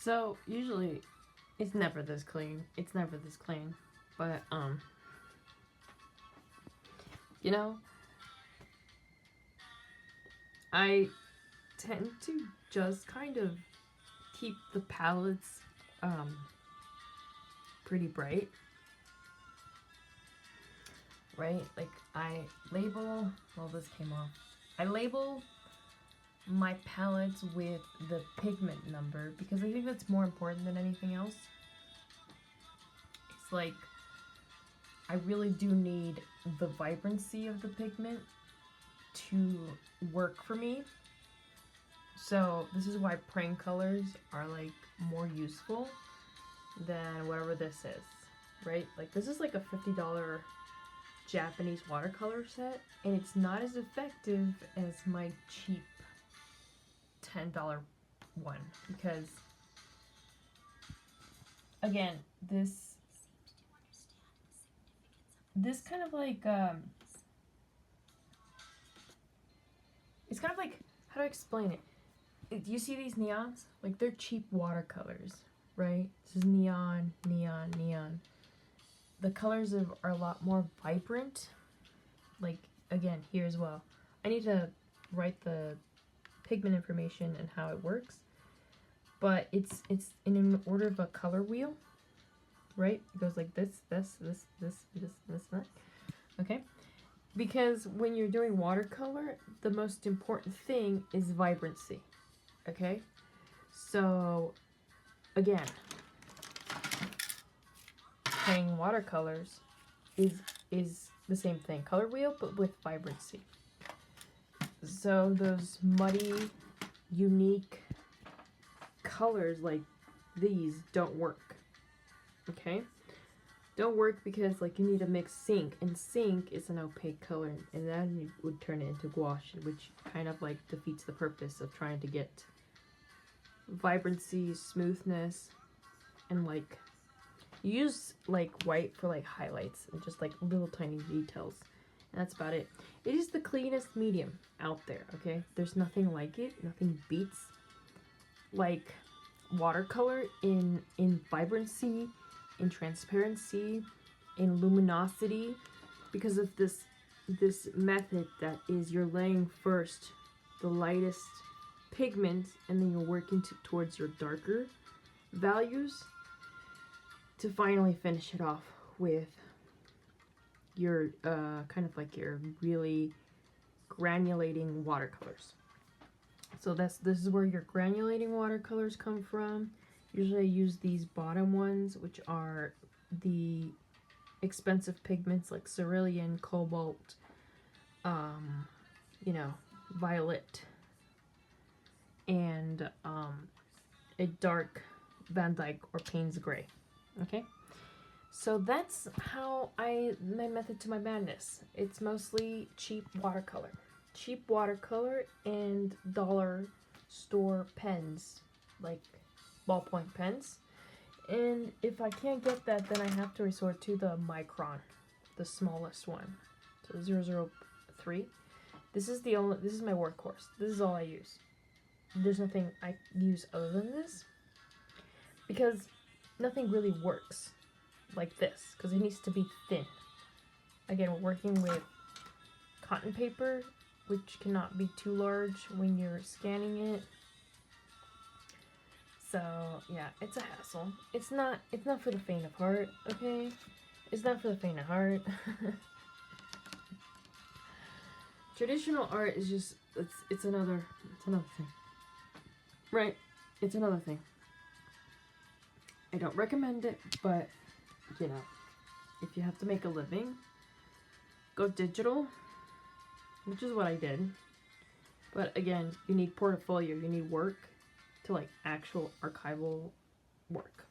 So usually it's never this clean. It's never this clean. But you know, I tend to just kind of keep the palettes pretty bright. Right? Like I label, well this came off. I label my palettes with the pigment number because I think that's more important than anything else. It's like I really do need the vibrancy of the pigment to work for me. So this is why praying colors are like more useful than whatever this is, right? Like this is like a $50 Japanese watercolor set, and it's not as effective as my cheap $10 one because again this kind of like it's kind of like, how do I explain it? Do you see these neons? Like they're cheap watercolors, right? This is neon, neon, neon. The colors are a lot more vibrant. Like again here as well. I need to write the pigment information and how it works, but it's in an order of a color wheel, right? It goes like this, this, that. Okay, because when you're doing watercolor, the most important thing is vibrancy. Okay, so again, painting watercolors is the same thing, color wheel, but with vibrancy. So those muddy, unique colors like these don't work. Okay? Don't work because like you need to mix zinc, and zinc is an opaque color, and then it would turn it into gouache, which kind of like defeats the purpose of trying to get vibrancy, smoothness, and like use like white for like highlights and just like little tiny details. And that's about it. It is the cleanest medium out there, okay? There's nothing like it. Nothing beats like watercolor in vibrancy, in transparency, in luminosity, because of this method that is you're laying first the lightest pigment and then you're working towards your darker values to finally finish it off with your kind of like your really granulating watercolors. So this is where your granulating watercolors come from. Usually I use these bottom ones, which are the expensive pigments like cerulean, cobalt, you know, violet, and a dark Van Dyke or Payne's Gray. Okay? So that's how my method to my madness. It's mostly cheap watercolor. Cheap watercolor and dollar store pens, like ballpoint pens. And if I can't get that, then I have to resort to the micron, the smallest one. So 003. This is my workhorse. This is all I use. There's nothing I use other than this, because nothing really works like this, because it needs to be thin. Again, we're working with cotton paper, which cannot be too large when you're scanning it. So yeah, it's a hassle. It's not for the faint of heart, okay? It's not for the faint of heart. Traditional art is just it's another thing. Right? It's another thing. I don't recommend it, but you know, if you have to make a living, go digital, which is what I did. But again, you need portfolio, you need work to like actual archival work.